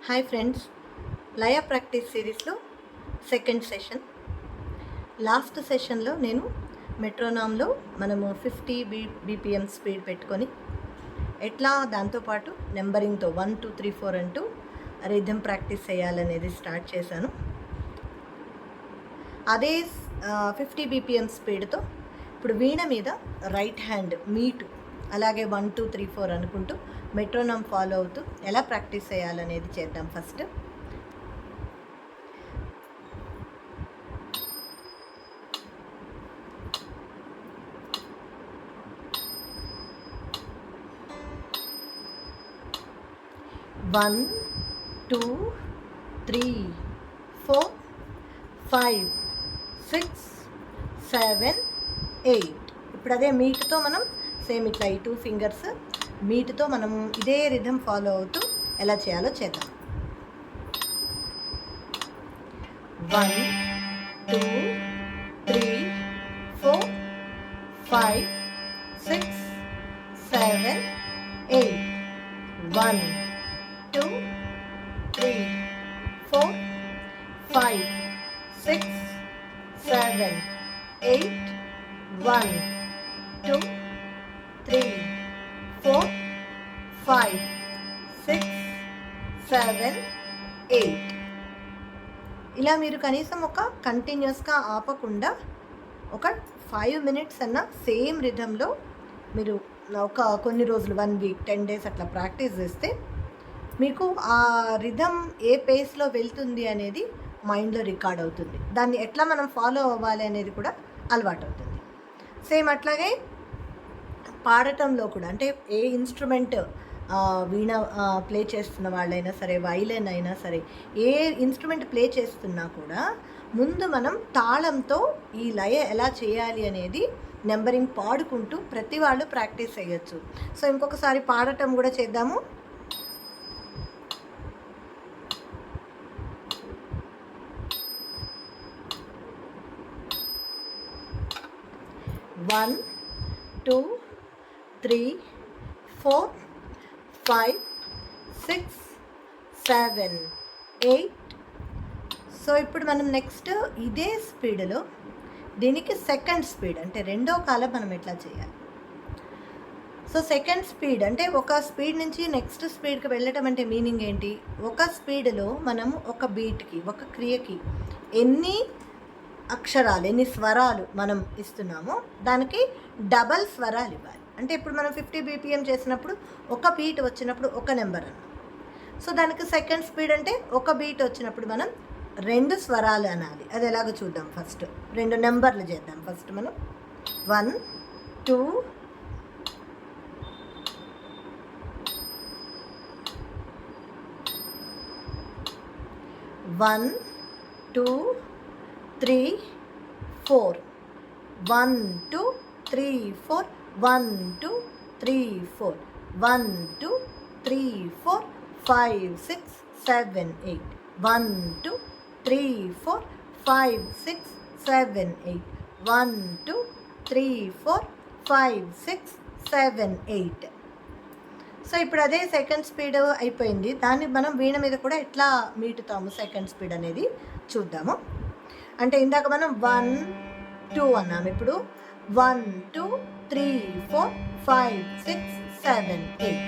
Hi friends, లయ practice సిరీస్లో second session. Last సెషన్లో నేను మెట్రోనామ్లో మనము 50 బీపీఎం స్పీడ్ పెట్టుకొని ఎట్లా దాంతోపాటు నెంబరింగ్తో 1 2 3 4 అంటూ రిథమ్ ప్రాక్టీస్ చేయాలనేది స్టార్ట్ చేశాను. అదే 50 బీపీఎం స్పీడ్తో ఇప్పుడు వీణ మీద రైట్ హ్యాండ్ మీటు అలాగే 1 2 3 4 అనుకుంటూ మెట్రోనామ్ ఫాలో అవుతూ ఎలా ప్రాక్టీస్ చేయాలనేది చేద్దాం. ఫస్ట్ 1 2 3 4 5 6 7 8. ఇప్పుడు అదే మీటుతో మనం సేమ్ ఇట్లా ఈ 2 ఫింగర్స్ మీటుతో మనము ఇదే రిథమ్ ఫాలో అవుతూ ఎలా చేయాలో చేద్దాం. 1 2 3 4 5 6 7 8. 1 2 3 4 5 6 7 8. 1 2 3 4 5 6 7 8. ఇలా మీరు కనీసం ఒక కంటిన్యూస్గా ఆపకుండా ఒక 5 మినిట్స్ అన్న సేమ్ రిథంలో మీరు ఒక కొన్ని రోజులు 1 వీక్ 10 డేస్ అట్లా ప్రాక్టీస్ చేస్తే మీకు ఆ రిథమ్ ఏ పేస్లో వెళ్తుంది అనేది మైండ్లో రికార్డ్ అవుతుంది. దాన్ని ఎట్లా మనం ఫాలో అవ్వాలి అనేది కూడా అలవాటు అవుతుంది. సేమ్ అట్లాగే పాడటంలో కూడా, అంటే ఏ ఇన్స్ట్రుమెంట్ వీణ ప్లే చేస్తున్న వాళ్ళైనా సరే, వైలిన్ అయినా సరే, ఏ ఇన్స్ట్రుమెంట్ ప్లే చేస్తున్నా కూడా ముందు మనం తాళంతో ఈ లయ ఎలా చేయాలి అనేది నెంబరింగ్ పాడుకుంటూ ప్రతి వాళ్ళు ప్రాక్టీస్ చేయొచ్చు. సో ఇంకొకసారి పాడటం కూడా చేద్దాము. One, 2, 3, 4, 5, 6, 7, 8. సో ఇప్పుడు మనం నెక్స్ట్ ఇదే స్పీడ్లో దీనికి సెకండ్ స్పీడ్ అంటే రెండో కాలం మనం ఎట్లా చేయాలి. సో సెకండ్ స్పీడ్ అంటే ఒక స్పీడ్ నుంచి నెక్స్ట్ స్పీడ్కి వెళ్ళటం అంటే మీనింగ్ ఏంటి? ఒక స్పీడ్లో మనము ఒక బీట్కి, ఒక క్రియకి ఎన్ని అక్షరాలు, ఎన్ని స్వరాలు మనం ఇస్తున్నామో దానికి డబల్ స్వరాలు ఇవ్వాలి. అంటే ఇప్పుడు మనం 50 బీపీఎం చేసినప్పుడు ఒక బీట్ వచ్చినప్పుడు ఒక నెంబర్ అన్నాం. సో దానికి సెకండ్ స్పీడ్ అంటే ఒక బీట్ వచ్చినప్పుడు మనం 2 స్వరాలు అనాలి. అది ఎలాగో చూద్దాం. ఫస్ట్ 2 నెంబర్లు చేద్దాం. ఫస్ట్ మనం 1 2 1 2 3 4 1 2 3 4 1 2 3 4 1 2 3 4 5 6 7 8 1 2 3 4 5 6 7 8 1 2 3 4 5 6 7 8. సో ఇప్పుడు అదే సెకండ్ స్పీడ్ అయిపోయింది. దాన్ని మనం వీణ మీద కూడా ఎట్లా మీటుతాము సెకండ్ స్పీడ్ అనేది చూద్దాము. అంటే ఇందాక మనం 1 2 అన్నాము. ఇప్పుడు 1 2 3 4 5 6 7 8.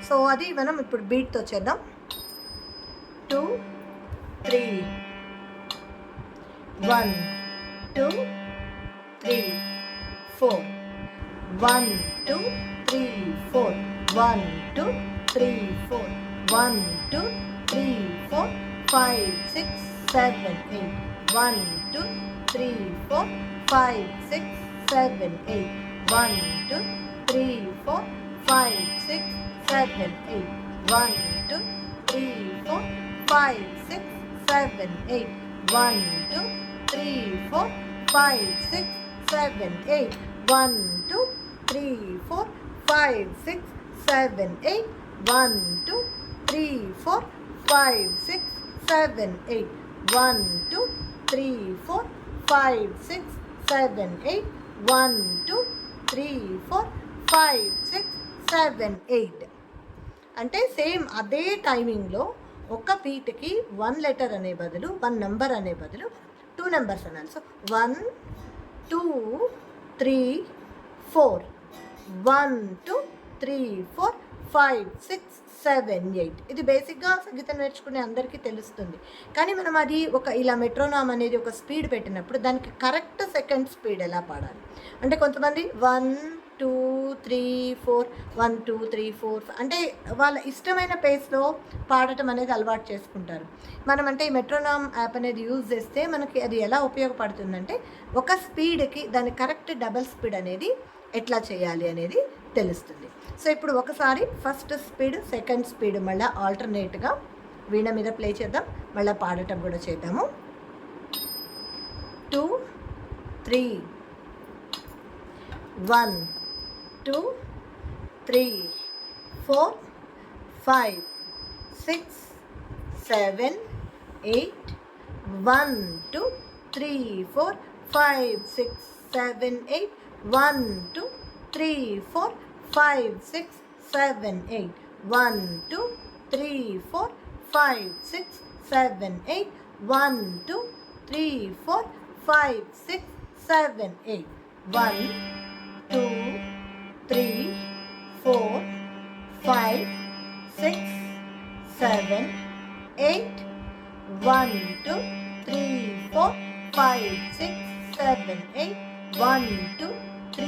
సో అది మనం ఇప్పుడు బీట్తో చేద్దాం. 2 3 1 2 3 4 1 2 3 4 1 2 3 4 1 2 3 4 5 6 7 8 1 2 3 4 5 6 7 8 1 2 3 4 5 6 7 8 1 2 3 4 5 6 7 8 1 2 3 4 5 6 7 8 1 2 3 4 5 6 7 8 1 2 3 4 5 6 7 8 1 2 3 4 5 6 7 8 1 2 3 4 5 6 7 8. అంటే సేమ్ అదే టైమింగ్లో ఒక బీట్కి 1 లెటర్ అనే బదులు 1 నెంబర్ అనే బదులు 2 నెంబర్స్ అనాలి. సో 1 2 3 4 1 2 3 4 5 6 7 8. ఇది బేసిక్గా సంగీతం నేర్చుకునే అందరికీ తెలుస్తుంది. కానీ మనం అది ఇలా మెట్రోనామ్ అనేది ఒక స్పీడ్ పెట్టినప్పుడు దానికి కరెక్ట్ సెకండ్ స్పీడ్ ఎలా పాడాలి అంటే కొంతమంది 1 2 3 4 1 2 3 4 అంటే వాళ్ళ ఇష్టమైన పేస్లో పాడటం అనేది అలవాటు చేసుకుంటారు. మనం అంటే ఈ మెట్రోనామ్ యాప్ అనేది యూజ్ చేస్తే మనకి అది ఎలా ఉపయోగపడుతుందంటే ఒక స్పీడ్కి దాని కరెక్ట్ డబల్ స్పీడ్ అనేది ఎట్లా చేయాలి అనేది తెలుస్తుంది. సో ఇప్పుడు ఒకసారి ఫస్ట్ స్పీడ్ సెకండ్ స్పీడ్ మళ్ళీ ఆల్టర్నేట్గా వీణ మీద ప్లే చేద్దాం, మళ్ళీ పాడటం కూడా చేద్దాము. 2 3 1 2 3 4 5 6 7 8 1 2 3 4 5 6 7 8 1 2 3 4 5 6 7 8 1 2 3 4 5 6 7 8 1 2 3 4 5 6 7 8 1 2 3 4 5 6 7 8 1 2 3 4 5 6 7 8 1 2 3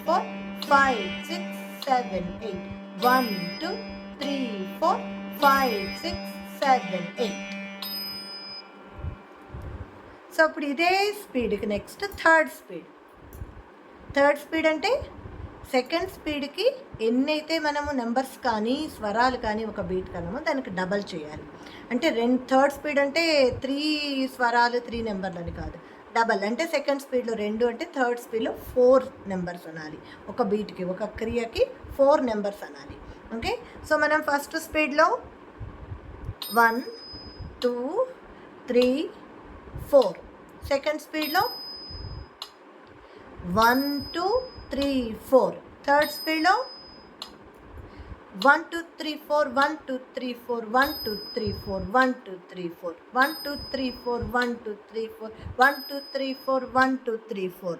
4 5 6 7 8 1 2 3 4 5 6 7 8. సో ఇప్పుడు ఇదే స్పీడ్కి నెక్స్ట్ థర్డ్ స్పీడ్ అంటే సెకండ్ స్పీడ్కి ఎన్నైతే మనము నెంబర్స్ కానీ స్వరాలు కానీ ఒక బీట్ కన్నామో దానికి డబల్ చేయాలి. అంటే థర్డ్ స్పీడ్ అంటే 3 స్వరాలు 3 నెంబర్లు అని కాదు, డబల్ అంటే సెకండ్ స్పీడ్లో 2 అంటే థర్డ్ స్పీడ్లో 4 నెంబర్స్ అనాలి. ఒక బీట్కి ఒక క్రియకి 4 నెంబర్స్ అనాలి. ఓకే, సో మనం ఫస్ట్ స్పీడ్లో 1 2 3 4, సెకండ్ స్పీడ్లో 1 2 3 4, థర్డ్ స్పీడ్లో 1 2 3 4 1 2 3 4 1 2 3 4 1 2 3 4 1 2 3 4 1 2 3 4 1 2 3 4 1 2 3 4.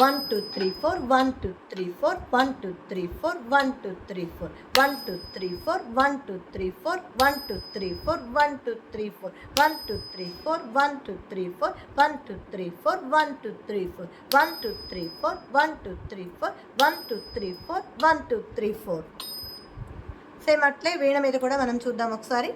One two three four, 1 2 3 4, 1 2 3 4, 1 2 3 4, 1 2 3 4, 1 2 3 4, 1 2 3 4, 1 2 3 4, 1 2 3 4, 1 2 3 4, 1 2 3 4, 1 2 3 4, 1 2 3 4, 1 2 3 4, 1 2 3 4, 1 2 3 4. Same అట్లే వీణ మీద కూడా మనం చూద్దాం ఒకసారి.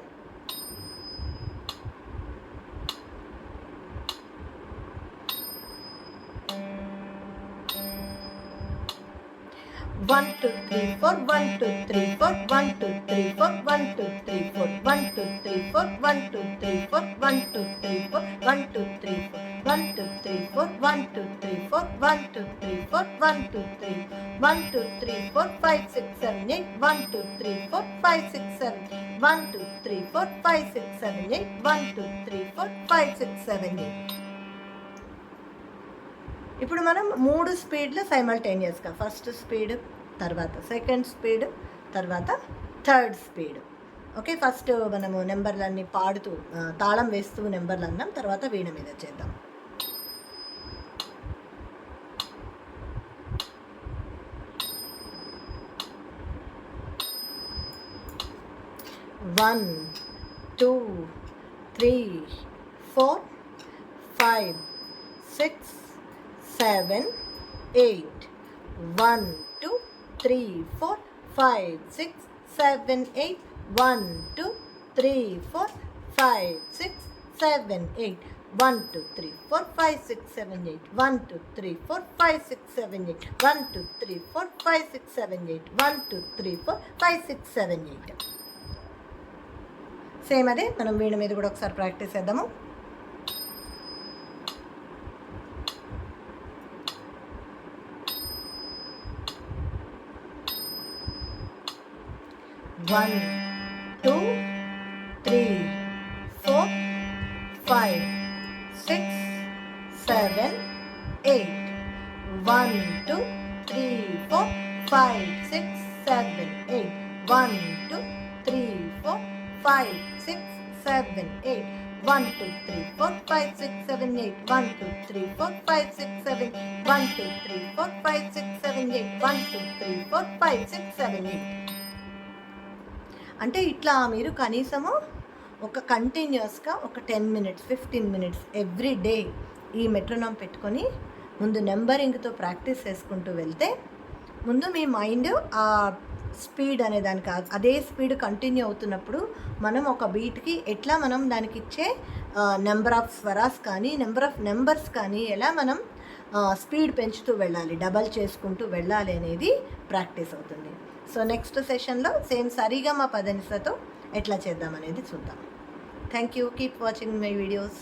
1 2 3 4 1 2 3 4 1 2 3 4 1 2 3 4 1 2 3 4 1 2 3 4 1 2 3 4 1 2 3 4 1 2 3 4 1 2 3 4 1 2 3 4 1 2 3 1 2 3 4 5 6 7 8 1 2 3 4 5 6 7 1 2 3 4 5 6 7 8 1 2 3 4 5 6 7 8. ఇప్పుడు మనం 3 స్పీడ్లు సైమల్టేనియస్గా, ఫస్ట్ స్పీడ్ తర్వాత సెకండ్ స్పీడ్ తర్వాత థర్డ్ స్పీడ్. ఓకే, ఫస్ట్ మనము నెంబర్లన్నీ పాడుతూ తాళం వేస్తూ నెంబర్లు అన్నాం, తర్వాత వీణ మీద చేద్దాం. One, 2, 3, 4, 5, 6, 7, 8. 1, 2, 3, 4, 5, 6, 7, 8. 1, 2, 3, 4, 5, 6, 7, 8. 1, 2, 3, 4, 5, 6, 7, 8. 1, 2, 3, 4, 5, 6, 7, 8. 1, 2, 3, 4, 5, 6, 7, 8. 1, 2, 3, 4, 5, 6, 7, 8. సేమ్ అదే మనం వీణ మీద కూడా ఒకసారి ప్రాక్టీస్ చేద్దాము. One, 2, 3, 4, 5, 6, 7, 8. 1, 2, 3, 4, 5, 6, 7, 8. 1, 2, 3, 4, 5, 6, 7, 8. 1, 2, 3, 4, 5, 6, 7, 8. 1, 2, 3, 4, 5, 6, 7. 1, 2, 3, 4, 5, 6, 7, 8. 1, 2, 3, 4, 5, 6, 7, 8. అంటే ఇట్లా మీరు కనీసము ఒక కంటిన్యూస్గా ఒక 10 మినిట్స్ 15 మినిట్స్ ఎవ్రీ డే ఈ మెట్రోనామ్ పెట్టుకొని ముందు నెంబరింగ్తో ప్రాక్టీస్ చేసుకుంటూ వెళ్తే ముందు మీ మైండ్ ఆ స్పీడ్ అనే దానికి అదే స్పీడ్ కంటిన్యూ అవుతున్నప్పుడు మనం ఒక బీట్కి ఎట్లా మనం దానికి ఇచ్చే నెంబర్ ఆఫ్ స్వరాస్ కానీ నెంబర్ ఆఫ్ నెంబర్స్ కానీ ఎలా మనం స్పీడ్ పెంచుతూ వెళ్ళాలి, డబల్ చేసుకుంటూ వెళ్ళాలి అనేది ప్రాక్టీస్ అవుతుంది. సో నెక్స్ట్ సెషన్లో సేమ్ సరిగమ పదనిసతో ఎట్లా చేద్దాం అనేది చూద్దాం. Thank you. Keep watching my videos.